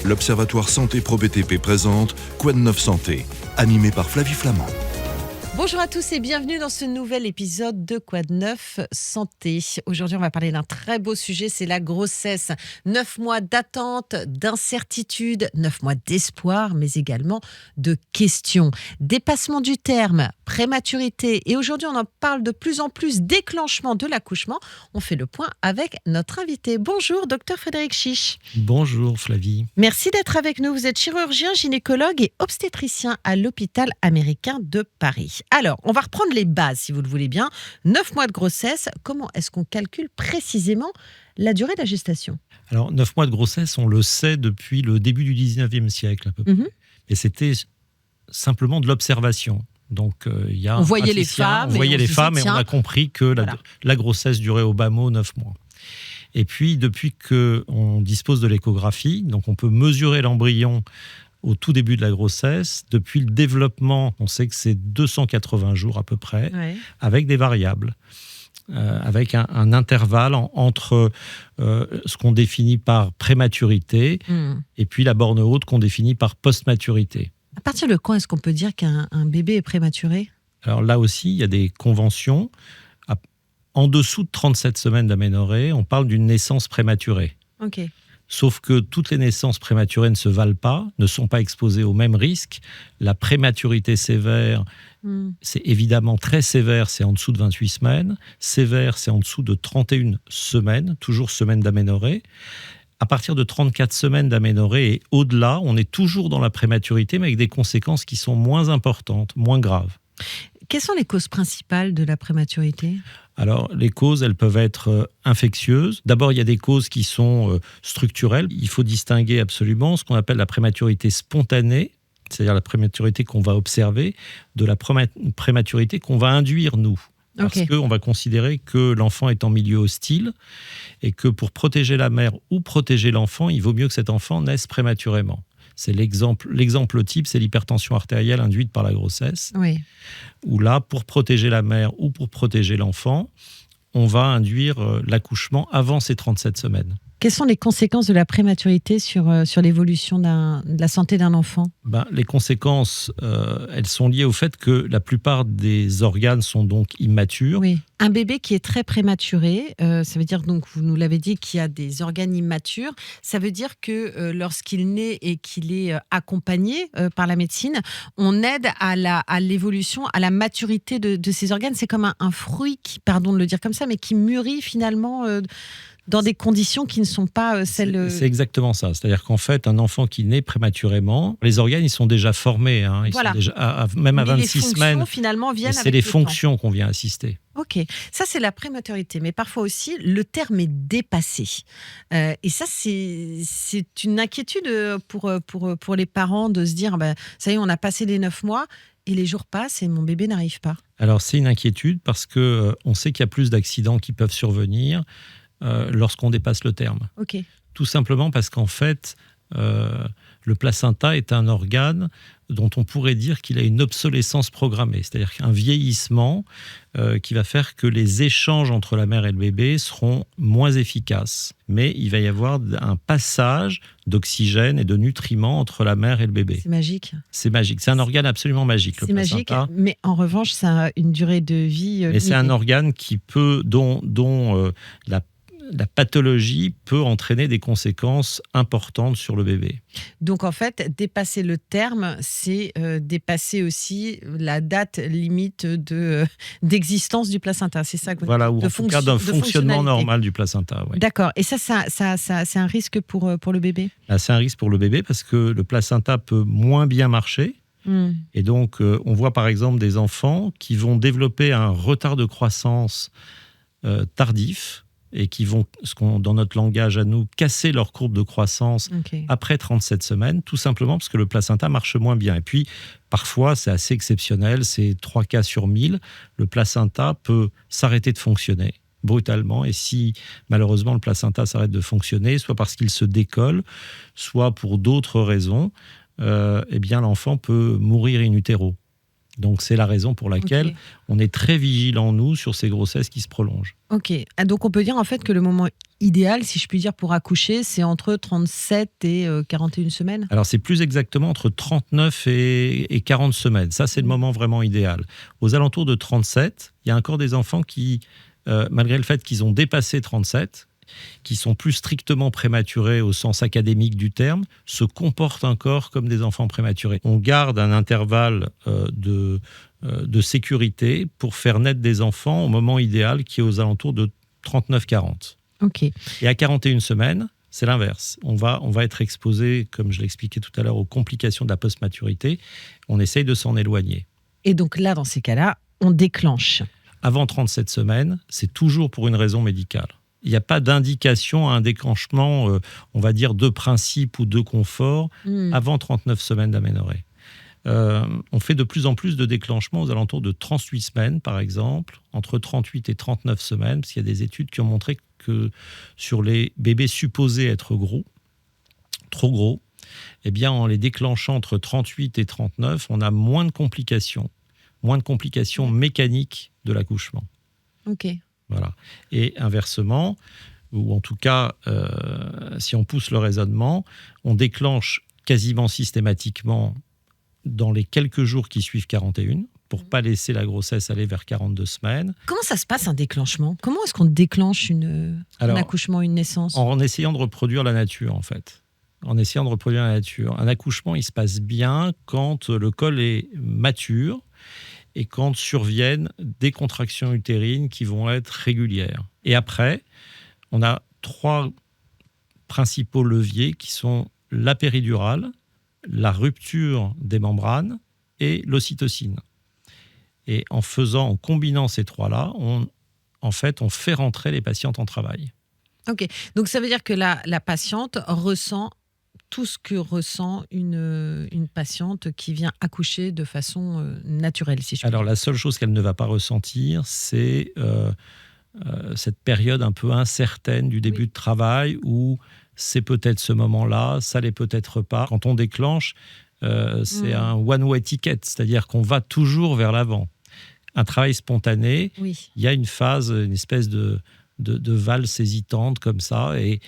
l'Observatoire Santé ProBTP présente Quoi de neuf santé, animé par Flavie Flamand. Bonjour à tous et bienvenue dans ce nouvel épisode de Quoi de neuf santé. Aujourd'hui, on va parler d'un très beau sujet, c'est la grossesse. 9 mois d'attente, d'incertitude, 9 mois d'espoir, mais également de questions. Dépassement du terme, prématurité. Et aujourd'hui, on en parle de plus en plus, déclenchement de l'accouchement. On fait le point avec notre invité. Bonjour, docteur Frédéric Chiche. Bonjour Flavie. Merci d'être avec nous. Vous êtes chirurgien, gynécologue et obstétricien à l'hôpital américain de Paris. Alors, on va reprendre les bases, si vous le voulez bien. 9 mois de grossesse, comment est-ce qu'on calcule précisément la durée de la gestation ? Alors, 9 mois de grossesse, on le sait depuis le début du 19e siècle à peu près. Et c'était simplement de l'observation. Donc, on voyait les femmes, et on a compris que la grossesse durait au bas mot 9 mois. Et puis, depuis qu'on dispose de l'échographie, donc on peut mesurer l'embryon au tout début de la grossesse. Depuis le développement, on sait que c'est 280 jours à peu près, avec des variables, avec un intervalle entre ce qu'on définit par prématurité et puis la borne haute qu'on définit par postmaturité. À partir de quand est-ce qu'on peut dire qu'un bébé est prématuré ? Alors là aussi, il y a des conventions. En dessous de 37 semaines d'aménorrhée, on parle d'une naissance prématurée. Ok. Sauf que toutes les naissances prématurées ne se valent pas, ne sont pas exposées au même risque. La prématurité sévère, c'est évidemment très sévère, c'est en dessous de 28 semaines. Sévère, c'est en dessous de 31 semaines, toujours semaines d'aménorrhée. À partir de 34 semaines d'aménorrhée et au-delà, on est toujours dans la prématurité, mais avec des conséquences qui sont moins importantes, moins graves. Quelles sont les causes principales de la prématurité ? Alors, les causes, elles peuvent être infectieuses. D'abord, il y a des causes qui sont structurelles. Il faut distinguer absolument ce qu'on appelle la prématurité spontanée, c'est-à-dire la prématurité qu'on va observer, de la prématurité qu'on va induire, nous. Parce qu'on va considérer que l'enfant est en milieu hostile et que pour protéger la mère ou protéger l'enfant, il vaut mieux que cet enfant naisse prématurément. C'est l'exemple type, c'est l'hypertension artérielle induite par la grossesse. Oui. Où là, pour protéger la mère ou pour protéger l'enfant, on va induire l'accouchement avant ces 37 semaines. Quelles sont les conséquences de la prématurité sur l'évolution de la santé d'un enfant ? Les conséquences, elles sont liées au fait que la plupart des organes sont donc immatures. Oui. Un bébé qui est très prématuré, ça veut dire, donc vous nous l'avez dit, qu'il y a des organes immatures. Ça veut dire que lorsqu'il naît et qu'il est accompagné par la médecine, on aide à l'évolution, à la maturité de ces organes. C'est comme un fruit qui, pardon de le dire comme ça, mais qui mûrit finalement dans des conditions qui ne sont pas celles... C'est exactement ça. C'est-à-dire qu'en fait, un enfant qui naît prématurément, les organes, ils sont déjà formés. Ils sont déjà, même à 26 semaines. Finalement, viennent c'est les fonctions qu'on vient assister. Ok, ça c'est la prématurité, mais parfois aussi le terme est dépassé. Et ça c'est une inquiétude pour les parents de se dire ça y est, on a passé les 9 mois et les jours passent et mon bébé n'arrive pas. Alors c'est une inquiétude parce qu'on sait qu'il y a plus d'accidents qui peuvent survenir lorsqu'on dépasse le terme. Okay. Tout simplement parce qu'en fait, le placenta est un organe dont on pourrait dire qu'il a une obsolescence programmée, c'est-à-dire qu'un vieillissement qui va faire que les échanges entre la mère et le bébé seront moins efficaces. Mais il va y avoir un passage d'oxygène et de nutriments entre la mère et le bébé. C'est magique. C'est magique. C'est un organe absolument magique, le placenta. Magique, mais en revanche, ça a une durée de vie... Mais c'est un organe qui peut, dont la pathologie peut entraîner des conséquences importantes sur le bébé. Donc en fait, dépasser le terme, c'est dépasser aussi la date limite d'existence du placenta. C'est ça que ou en tout cas d'un fonctionnement normal du placenta. Ouais. D'accord. Et ça c'est un risque pour le bébé ? C'est un risque pour le bébé parce que le placenta peut moins bien marcher. Et donc, on voit par exemple des enfants qui vont développer un retard de croissance tardif et qui vont, dans notre langage à nous, casser leur courbe de croissance après 37 semaines, tout simplement parce que le placenta marche moins bien. Et puis, parfois, c'est assez exceptionnel, c'est 3 cas sur 1000, le placenta peut s'arrêter de fonctionner brutalement. Et si, malheureusement, le placenta s'arrête de fonctionner, soit parce qu'il se décolle, soit pour d'autres raisons, eh bien, l'enfant peut mourir in utero. Donc c'est la raison pour laquelle Ok. on est très vigilant, nous, sur ces grossesses qui se prolongent. Ok. Ah, donc on peut dire en fait que le moment idéal, si je puis dire, pour accoucher, c'est entre 37 et 41 semaines. Alors c'est plus exactement entre 39 et 40 semaines. Ça, c'est le moment vraiment idéal. Aux alentours de 37, il y a encore des enfants qui, malgré le fait qu'ils ont dépassé 37, qui sont plus strictement prématurés au sens académique du terme, se comportent encore comme des enfants prématurés. On garde un intervalle de sécurité pour faire naître des enfants au moment idéal qui est aux alentours de 39-40. Ok. Et à 41 semaines, c'est l'inverse. On va être exposé, comme je l'expliquais tout à l'heure, aux complications de la post-maturité. On essaye de s'en éloigner. Et donc là, dans ces cas-là, on déclenche. Avant 37 semaines, c'est toujours pour une raison médicale. Il n'y a pas d'indication à un déclenchement, on va dire, de principe ou de confort avant 39 semaines d'aménorrhée. On fait de plus en plus de déclenchements aux alentours de 38 semaines, par exemple, entre 38 et 39 semaines, parce qu'il y a des études qui ont montré que sur les bébés supposés être gros, trop gros, eh bien, en les déclenchant entre 38 et 39, on a moins de complications mécaniques de l'accouchement. Ok. Voilà. Et inversement, ou en tout cas, si on pousse le raisonnement, on déclenche quasiment systématiquement dans les quelques jours qui suivent 41, pour ne pas laisser la grossesse aller vers 42 semaines. Comment ça se passe un déclenchement? Comment est-ce qu'on déclenche un accouchement, une naissance? En essayant de reproduire la nature, en fait. En essayant de reproduire la nature. Un accouchement, il se passe bien quand le col est mature et quand surviennent des contractions utérines qui vont être régulières. Et après, on a 3 principaux leviers qui sont la péridurale, la rupture des membranes et l'ocytocine. Et en combinant ces 3-là, on fait rentrer les patientes en travail. Ok, donc ça veut dire que la patiente ressent tout ce que ressent une patiente qui vient accoucher de façon naturelle, si je puis dire. Alors la seule chose qu'elle ne va pas ressentir, c'est cette période un peu incertaine du début de travail où c'est peut-être ce moment-là, ça l'est peut-être pas. Quand on déclenche, c'est un one-way ticket, c'est-à-dire qu'on va toujours vers l'avant. Un travail spontané, il y a une phase, une espèce de valse hésitante comme ça, et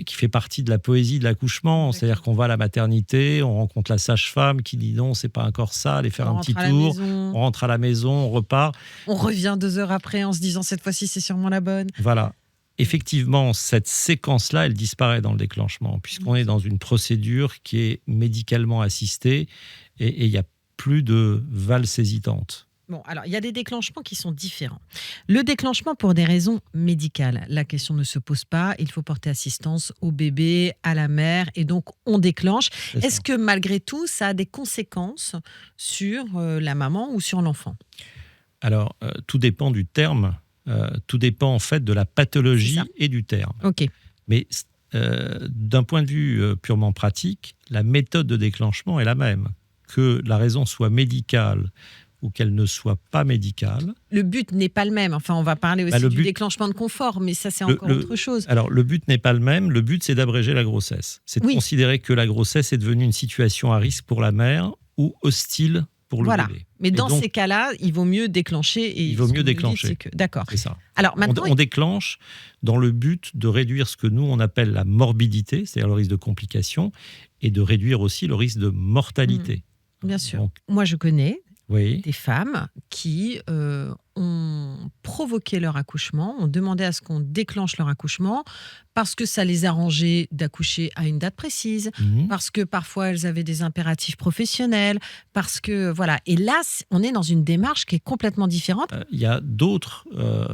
qui fait partie de la poésie de l'accouchement. C'est-à-dire qu'on va à la maternité, on rencontre la sage-femme qui dit non, c'est pas encore ça, allez faire un petit tour, on rentre à la maison, on repart. On revient 2 heures après en se disant cette fois-ci c'est sûrement la bonne. Voilà. Effectivement, cette séquence-là, elle disparaît dans le déclenchement, puisqu'on est dans une procédure qui est médicalement assistée et il n'y a plus de valse hésitante. Bon, alors, il y a des déclenchements qui sont différents. Le déclenchement pour des raisons médicales, la question ne se pose pas. Il faut porter assistance au bébé, à la mère, et donc on déclenche. Est-ce que malgré tout, ça a des conséquences sur la maman ou sur l'enfant? Alors, tout dépend du terme. Tout dépend en fait de la pathologie et du terme. Ok. Mais d'un point de vue purement pratique, la méthode de déclenchement est la même. Que la raison soit médicale ou qu'elle ne soit pas médicale. Le but n'est pas le même. Enfin, on va parler aussi du déclenchement de confort, mais ça, c'est encore autre chose. Alors, le but n'est pas le même. Le but, c'est d'abréger la grossesse. C'est de considérer que la grossesse est devenue une situation à risque pour la mère ou hostile pour le bébé. Mais dans ces cas-là, il vaut mieux déclencher. Il vaut mieux déclencher. D'accord. C'est ça. Alors, maintenant, on déclenche dans le but de réduire ce que nous, on appelle la morbidité, c'est-à-dire le risque de complications, et de réduire aussi le risque de mortalité. Bien sûr. Donc, moi, je connais des femmes qui ont provoqué leur accouchement, ont demandé à ce qu'on déclenche leur accouchement parce que ça les arrangeait d'accoucher à une date précise, parce que parfois elles avaient des impératifs professionnels, parce que voilà. Et là, on est dans une démarche qui est complètement différente. Il y a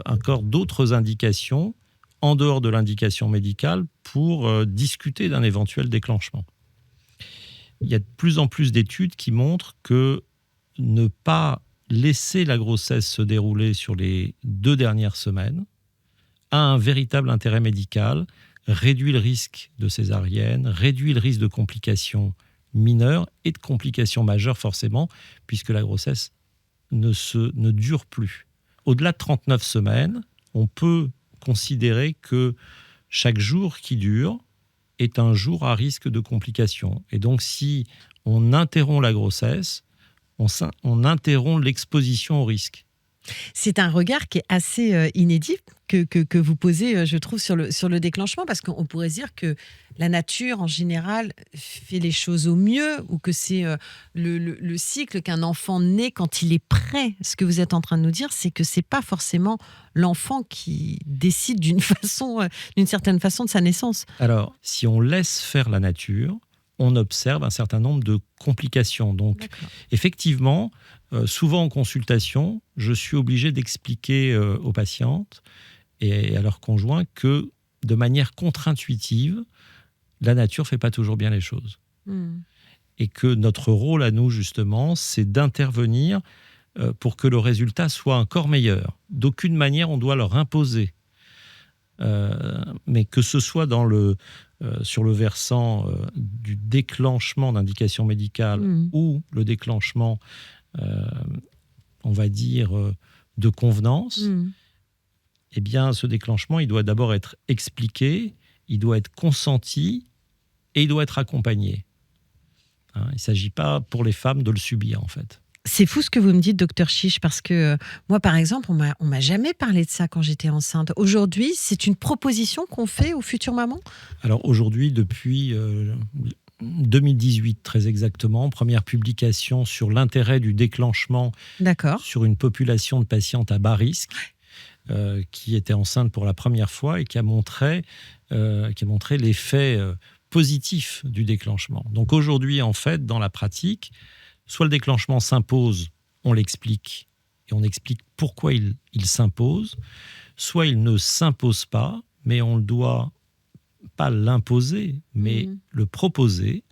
encore d'autres indications en dehors de l'indication médicale pour discuter d'un éventuel déclenchement. Il y a de plus en plus d'études qui montrent que ne pas laisser la grossesse se dérouler sur les 2 dernières semaines a un véritable intérêt médical, réduit le risque de césarienne, réduit le risque de complications mineures et de complications majeures forcément, puisque la grossesse ne dure plus. Au-delà de 39 semaines, on peut considérer que chaque jour qui dure est un jour à risque de complications. Et donc si on interrompt la grossesse, on interrompt l'exposition au risque. C'est un regard qui est assez inédit que vous posez, je trouve, sur le déclenchement, parce qu'on pourrait se dire que la nature, en général, fait les choses au mieux, ou que c'est le cycle qu'un enfant naît quand il est prêt. Ce que vous êtes en train de nous dire, c'est que c'est pas forcément l'enfant qui décide d'une certaine façon de sa naissance. Alors, si on laisse faire la nature, on observe un certain nombre de complications. Donc, D'accord. effectivement, souvent en consultation, je suis obligé d'expliquer aux patientes et à leurs conjoints que, de manière contre-intuitive, la nature ne fait pas toujours bien les choses. Et que notre rôle à nous, justement, c'est d'intervenir pour que le résultat soit encore meilleur. D'aucune manière, on doit leur imposer. Mais que ce soit sur le versant du déclenchement d'indication médicale ou le déclenchement, on va dire, de convenance, eh bien, ce déclenchement, il doit d'abord être expliqué, il doit être consenti et il doit être accompagné. Il ne s'agit pas pour les femmes de le subir, en fait. C'est fou ce que vous me dites, docteur Chiche, parce que moi, par exemple, on m'a jamais parlé de ça quand j'étais enceinte. Aujourd'hui, c'est une proposition qu'on fait aux futures mamans ? Alors aujourd'hui, depuis 2018 très exactement, première publication sur l'intérêt du déclenchement sur une population de patientes à bas risque qui était enceinte pour la première fois et qui a montré l'effet positif du déclenchement. Donc aujourd'hui, en fait, dans la pratique, soit le déclenchement s'impose, on l'explique, et on explique pourquoi il s'impose, soit il ne s'impose pas, mais on ne doit pas l'imposer, mais le proposer,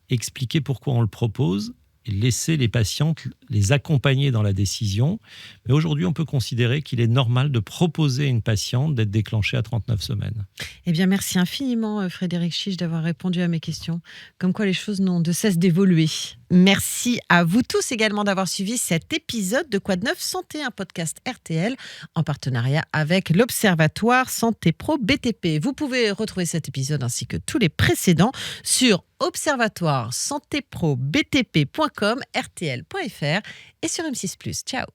expliquer pourquoi on le propose, et laisser les patientes les accompagner dans la décision. Mais aujourd'hui, on peut considérer qu'il est normal de proposer à une patiente d'être déclenchée à 39 semaines. Eh bien, merci infiniment, Frédéric Chiche, d'avoir répondu à mes questions. Comme quoi, les choses n'ont de cesse d'évoluer. Merci à vous tous également d'avoir suivi cet épisode de Quoi de Neuf Santé, un podcast RTL en partenariat avec l'Observatoire Santé Pro BTP. Vous pouvez retrouver cet épisode ainsi que tous les précédents sur observatoire santé pro btp.com, rtl.fr et sur M6+. Ciao.